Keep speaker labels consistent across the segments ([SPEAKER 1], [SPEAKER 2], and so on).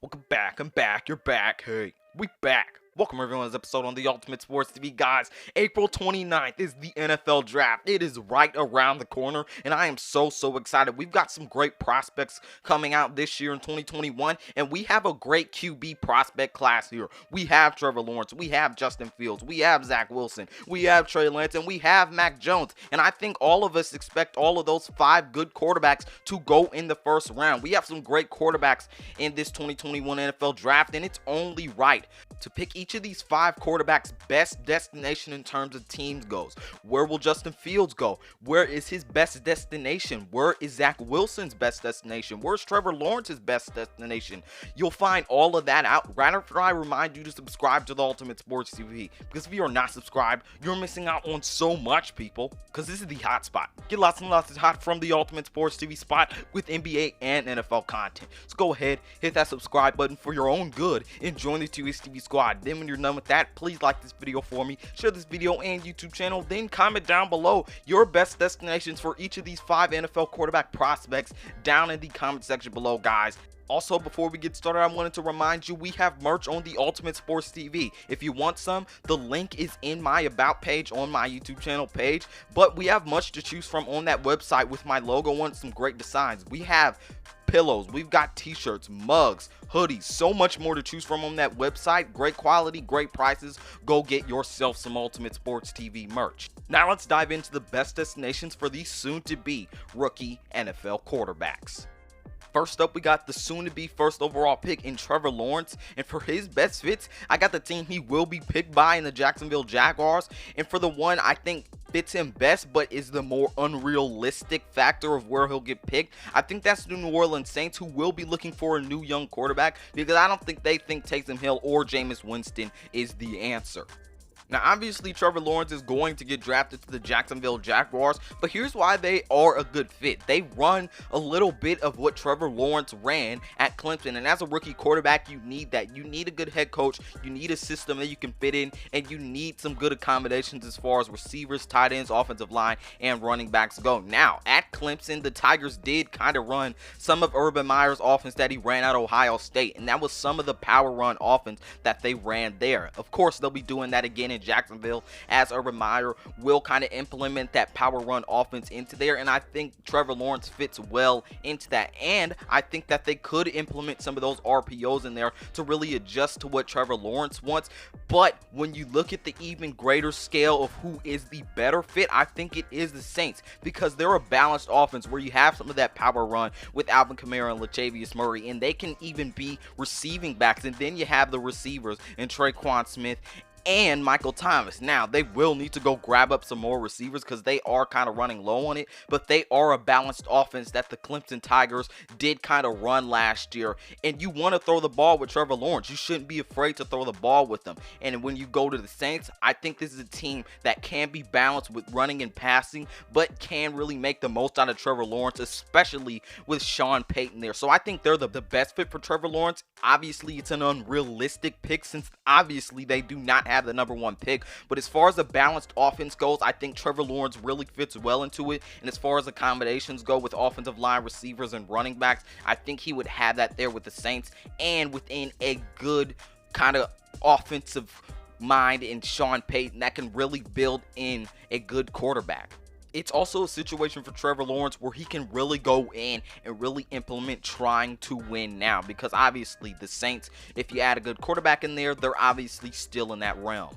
[SPEAKER 1] Welcome back. I'm back. You're back. Hey, we back. Welcome everyone to this episode on the Ultimate Sports TV, guys. April 29th is the NFL Draft. It is right around the corner, and I am so excited. We've got some great prospects coming out this year in 2021, and we have a great QB prospect class here. We have Trevor Lawrence, we have Justin Fields, we have Zach Wilson, we have Trey Lance, and we have Mac Jones. And I think all of us expect all of those 5 good quarterbacks to go in the first round. We have some great quarterbacks in this 2021 NFL Draft, and it's only right to pick each of these 5 quarterbacks' best destination in terms of teams goes. Where will Justin Fields go? Where is his best destination? Where is Zach Wilson's best destination? Where's Trevor Lawrence's best destination? You'll find all of that out right after I remind you to subscribe to the Ultimate Sports TV. Because if you are not subscribed, you're missing out on so much, people. Because this is the hot spot. Get lots and lots of hot from the Ultimate Sports TV spot with NBA and NFL content. So go ahead, hit that subscribe button for your own good and join the TV squad. Then when you're done with that, please like this video for me, share this video and YouTube channel, then comment down below your best destinations for each of these 5 NFL quarterback prospects down in the comment section below, guys. Also, before we get started, I wanted to remind you we have merch on the Ultimate Sports TV. If you want some, the link is in my About page on my YouTube channel page. But we have much to choose from on that website with my logo on some great designs. We have pillows, we've got t-shirts, mugs, hoodies, so much more to choose from on that website. Great quality, great prices. Go get yourself some Ultimate Sports TV merch. Now let's dive into the best destinations for these soon-to-be rookie NFL quarterbacks. First up, we got the soon-to-be first overall pick in Trevor Lawrence. And for his best fits, I got the team he will be picked by in the Jacksonville Jaguars. And for the one I think fits him best but is the more unrealistic factor of where he'll get picked, I think that's the New Orleans Saints, who will be looking for a new young quarterback, because I don't think they think Taysom Hill or Jameis Winston is the answer. Now, obviously, Trevor Lawrence is going to get drafted to the Jacksonville Jaguars, but here's why they are a good fit. They run a little bit of what Trevor Lawrence ran at Clemson, and as a rookie quarterback, you need that. You need a good head coach, you need a system that you can fit in, and you need some good accommodations as far as receivers, tight ends, offensive line, and running backs go. Now, at Clemson, the Tigers did kind of run some of Urban Meyer's offense that he ran at Ohio State, and that was some of the power run offense that they ran there. Of course, they'll be doing that again in Jacksonville, as Urban Meyer will kind of implement that power run offense into there, and I think Trevor Lawrence fits well into that. And I think that they could implement some of those RPOs in there to really adjust to what Trevor Lawrence wants. But when you look at the even greater scale of who is the better fit, I think it is the Saints, because they're a balanced offense where you have some of that power run with Alvin Kamara and Latavius Murray, and they can even be receiving backs, and then you have the receivers in Traquan Smith and Michael Thomas. Now, they will need to go grab up some more receivers because they are kind of running low on it, but they are a balanced offense that the Clemson Tigers did kind of run last year. And you want to throw the ball with Trevor Lawrence. You shouldn't be afraid to throw the ball with them. And when you go to the Saints, I think this is a team that can be balanced with running and passing, but can really make the most out of Trevor Lawrence, especially with Sean Payton there. So I think they're the best fit for Trevor Lawrence. Obviously, it's an unrealistic pick since obviously they do not have the #1 pick, but as far as the balanced offense goes, I think Trevor Lawrence really fits well into it. And as far as accommodations go with offensive line, receivers, and running backs, I think he would have that there with the Saints, and within a good kind of offensive mind in Sean Payton that can really build in a good quarterback. It's also a situation for Trevor Lawrence where he can really go in and really implement trying to win now, because obviously the Saints, if you add a good quarterback in there, they're obviously still in that realm.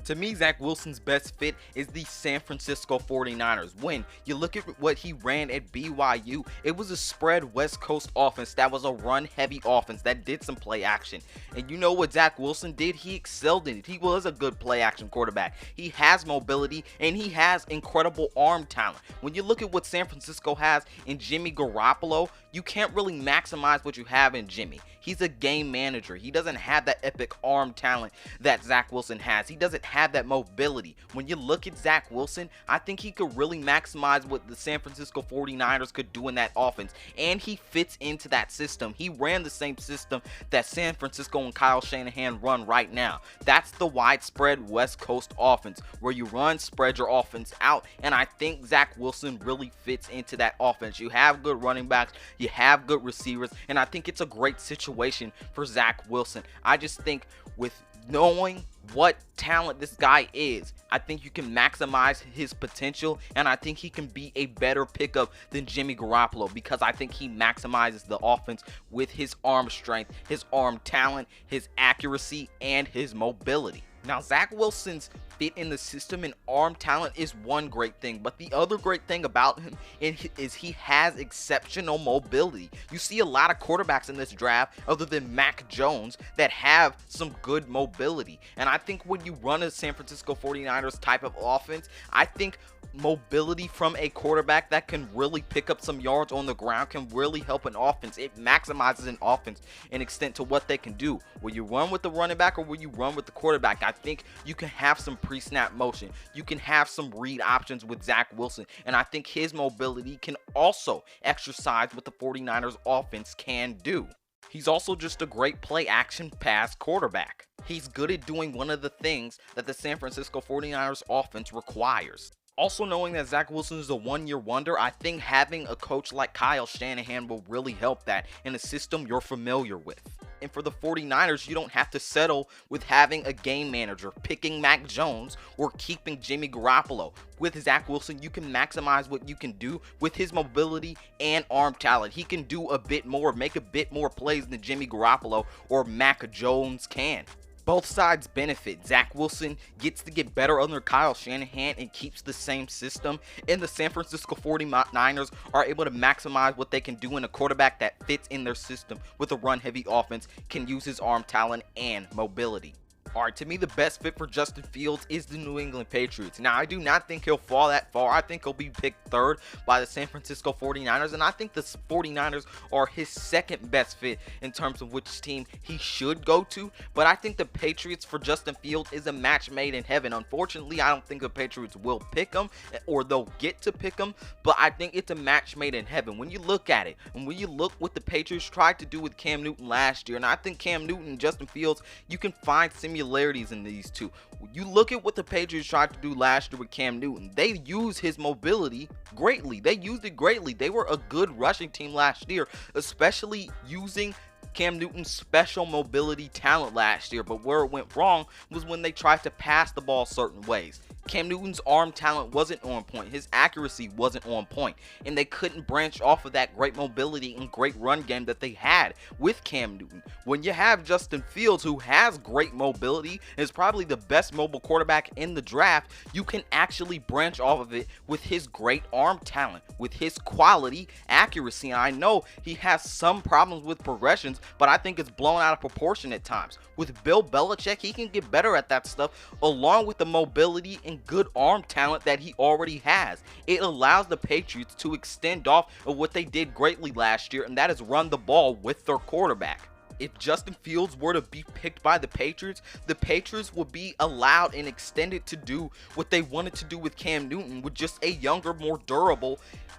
[SPEAKER 1] To me, Zach Wilson's best fit is the San Francisco 49ers. When you look at what he ran at BYU, it was a spread West Coast offense that was a run-heavy offense that did some play action. And you know what Zach Wilson did? He excelled in it. He was a good play-action quarterback. He has mobility, and he has incredible arm talent. When you look at what San Francisco has in Jimmy Garoppolo, you can't really maximize what you have in Jimmy. He's a game manager. He doesn't have that epic arm talent that Zach Wilson has. He doesn't have that mobility. When you look at Zach Wilson, I think he could really maximize what the San Francisco 49ers could do in that offense. And he fits into that system. He ran the same system that San Francisco and Kyle Shanahan run right now. That's the widespread West Coast offense where you run, spread your offense out. And I think Zach Wilson really fits into that offense. You have good running backs. You You have good receivers, and I think it's a great situation for Zach Wilson. I just think with knowing what talent this guy is, I think you can maximize his potential, and I think he can be a better pickup than Jimmy Garoppolo because I think he maximizes the offense with his arm strength, his arm talent, his accuracy, and his mobility. Now, Zach Wilson's fit in the system and arm talent is one great thing, but the other great thing about him is he has exceptional mobility. You see a lot of quarterbacks in this draft other than Mac Jones that have some good mobility, and I think when you run a San Francisco 49ers type of offense, I think mobility from a quarterback that can really pick up some yards on the ground can really help an offense. It maximizes an offense in extent to what they can do. Will you run with the running back or will you run with the quarterback? I think you can have some pre-snap motion. You can have some read options with Zach Wilson, and I think his mobility can also exercise what the 49ers offense can do. He's also just a great play action pass quarterback. He's good at doing one of the things that the San Francisco 49ers offense requires. Also, knowing that Zach Wilson is a one-year wonder, I think having a coach like Kyle Shanahan will really help that in a system you're familiar with. And for the 49ers, you don't have to settle with having a game manager, picking Mac Jones, or keeping Jimmy Garoppolo. With Zach Wilson, you can maximize what you can do with his mobility and arm talent. He can do a bit more, make a bit more plays than Jimmy Garoppolo or Mac Jones can. Both sides benefit. Zach Wilson gets to get better under Kyle Shanahan and keeps the same system, and the San Francisco 49ers are able to maximize what they can do in a quarterback that fits in their system with a run-heavy offense, can use his arm talent and mobility. Alright, to me, the best fit for Justin Fields is the New England Patriots. Now, I do not think he'll fall that far. I think he'll be picked third by the San Francisco 49ers, and I think the 49ers are his second best fit in terms of which team he should go to. But I think the Patriots for Justin Fields is a match made in heaven. Unfortunately, I don't think the Patriots will pick him, or they'll get to pick him, but I think it's a match made in heaven. When you look at it, and when you look what the Patriots tried to do with Cam Newton last year, and I think Cam Newton and Justin Fields, you can find similarities in these two. You look at what the Patriots tried to do last year with Cam Newton. They used his mobility greatly. They used it greatly. They were a good rushing team last year, especially using Cam Newton's special mobility talent last year. But where it went wrong was when they tried to pass the ball certain ways. Cam Newton's arm talent wasn't on point. His accuracy wasn't on point. And they couldn't branch off of that great mobility and great run game that they had with Cam Newton. When you have Justin Fields, who has great mobility and is probably the best mobile quarterback in the draft, you can actually branch off of it with his great arm talent, with his quality accuracy. And I know he has some problems with progressions, but I think it's blown out of proportion at times. With Bill Belichick, he can get better at that stuff, along with the mobility and good arm talent that he already has. It allows the Patriots to extend off of what they did greatly last year, and that is run the ball with their quarterback. If Justin Fields were to be picked by the Patriots would be allowed and extended to do what they wanted to do with Cam Newton, with just a younger, more durable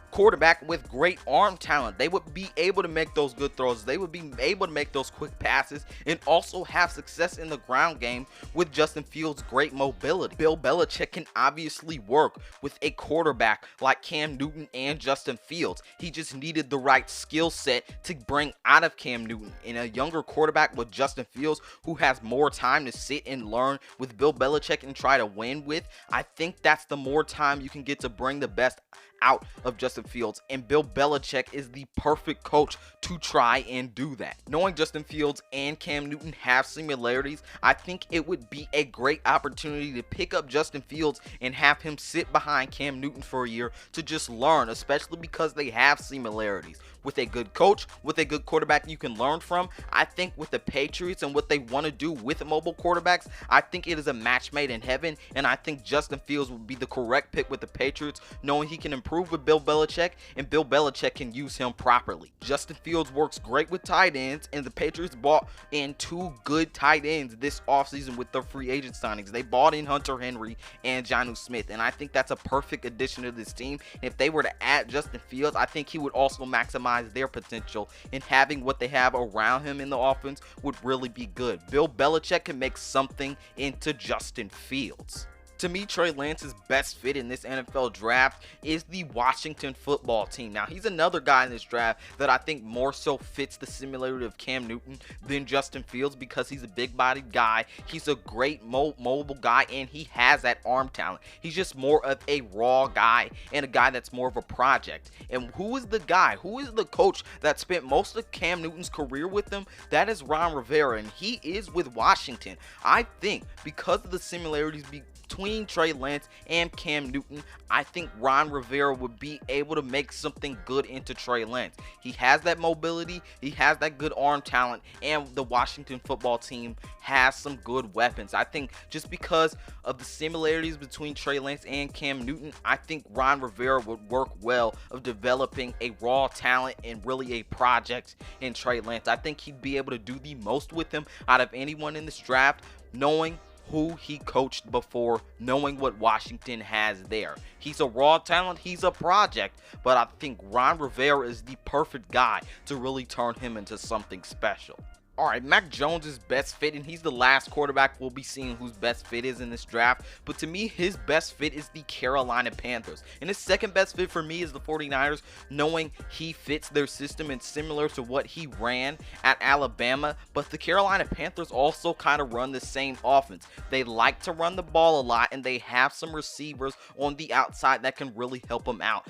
[SPEAKER 1] quarterback with great arm talent. They would be able to make those good throws. They would be able to make those quick passes and also have success in the ground game with Justin Fields' great mobility. Bill Belichick can obviously work with a quarterback like Cam Newton and Justin Fields. He just needed the right skill set to bring out of Cam Newton. And a younger quarterback with Justin Fields, who has more time to sit and learn with Bill Belichick and try to win with, I think that's the more time you can get to bring the best out of Justin Fields, and Bill Belichick is the perfect coach to try and do that. Knowing Justin Fields and Cam Newton have similarities, I think it would be a great opportunity to pick up Justin Fields and have him sit behind Cam Newton for a year to just learn, especially because they have similarities. With a good coach, with a good quarterback you can learn from, I think with the Patriots and what they want to do with mobile quarterbacks, I think it is a match made in heaven, and I think Justin Fields would be the correct pick with the Patriots, knowing he can improve with Bill Belichick, and Bill Belichick can use him properly. Justin Fields works great with tight ends, and the Patriots bought in 2 good tight ends this offseason with their free agent signings. They bought in Hunter Henry and Jonnu Smith, and I think that's a perfect addition to this team. If they were to add Justin Fields, I think he would also maximize their potential, and having what they have around him in the offense would really be good. Bill Belichick can make something into Justin Fields. To me, Trey Lance's best fit in this NFL draft is the Washington football team. Now, he's another guy in this draft that I think more so fits the similarity of Cam Newton than Justin Fields because he's a big-bodied guy. He's a great mobile guy, and he has that arm talent. He's just more of a raw guy and a guy that's more of a project. And who is the guy? Who is the coach that spent most of Cam Newton's career with him? That is Ron Rivera, and he is with Washington. I think because of the similarities between Trey Lance and Cam Newton, I think Ron Rivera would be able to make something good into Trey Lance. He has that mobility, he has that good arm talent, and the Washington football team has some good weapons. I think just because of the similarities between Trey Lance and Cam Newton, I think Ron Rivera would work well of developing a raw talent and really a project in Trey Lance. I think he'd be able to do the most with him out of anyone in this draft, knowing who he coached before, knowing what Washington has there. He's a raw talent, he's a project, but I think Ron Rivera is the perfect guy to really turn him into something special. Alright, Mac Jones is best fit, and he's the last quarterback we'll be seeing whose best fit is in this draft. But to me, his best fit is the Carolina Panthers. And his second best fit for me is the 49ers, knowing he fits their system and similar to what he ran at Alabama. But the Carolina Panthers also kind of run the same offense. They like to run the ball a lot, and they have some receivers on the outside that can really help them out.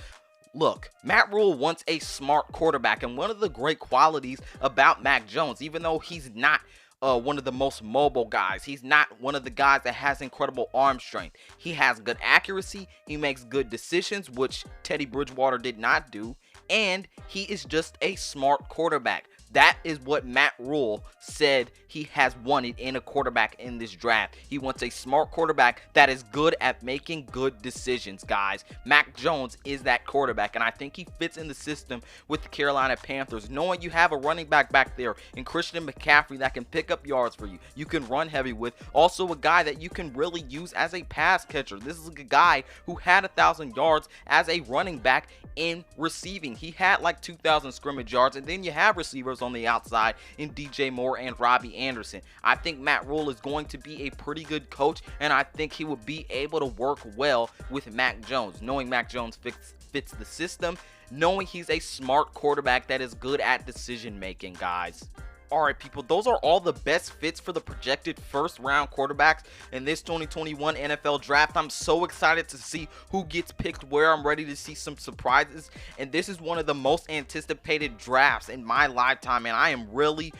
[SPEAKER 1] Look, Matt Rule wants a smart quarterback, and one of the great qualities about Mac Jones, even though he's not one of the most mobile guys, he's not one of the guys that has incredible arm strength. He has good accuracy, he makes good decisions, which Teddy Bridgewater did not do, and he is just a smart quarterback. That is what Matt Rule said he has wanted in a quarterback in this draft. He wants a smart quarterback that is good at making good decisions, guys. Mac Jones is that quarterback, and I think he fits in the system with the Carolina Panthers, knowing you have a running back there in Christian McCaffrey that can pick up yards for you. You can run heavy with. Also a guy that you can really use as a pass catcher. This is a guy who had 1,000 yards as a running back in receiving. He had like 2,000 scrimmage yards, and then you have receivers on the outside in DJ Moore and Robbie Anderson. I think Matt Rule is going to be a pretty good coach, and I think he would be able to work well with Mac Jones, knowing Mac Jones fits the system, knowing he's a smart quarterback that is good at decision making, guys. Alright people, those are all the best fits for the projected first round quarterbacks in this 2021 NFL draft. I'm so excited to see who gets picked where. I'm ready to see some surprises, and this is one of the most anticipated drafts in my lifetime, and I am really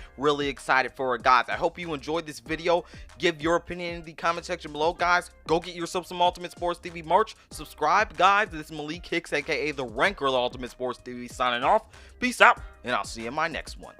[SPEAKER 1] excited for it, guys. I hope you enjoyed this video. Give your opinion in the comment section below, guys. Go get yourself some Ultimate Sports TV merch. Subscribe, guys. This is Malik Hicks, aka the Ranker of the Ultimate Sports TV, signing off. Peace out, and I'll see you in my next one.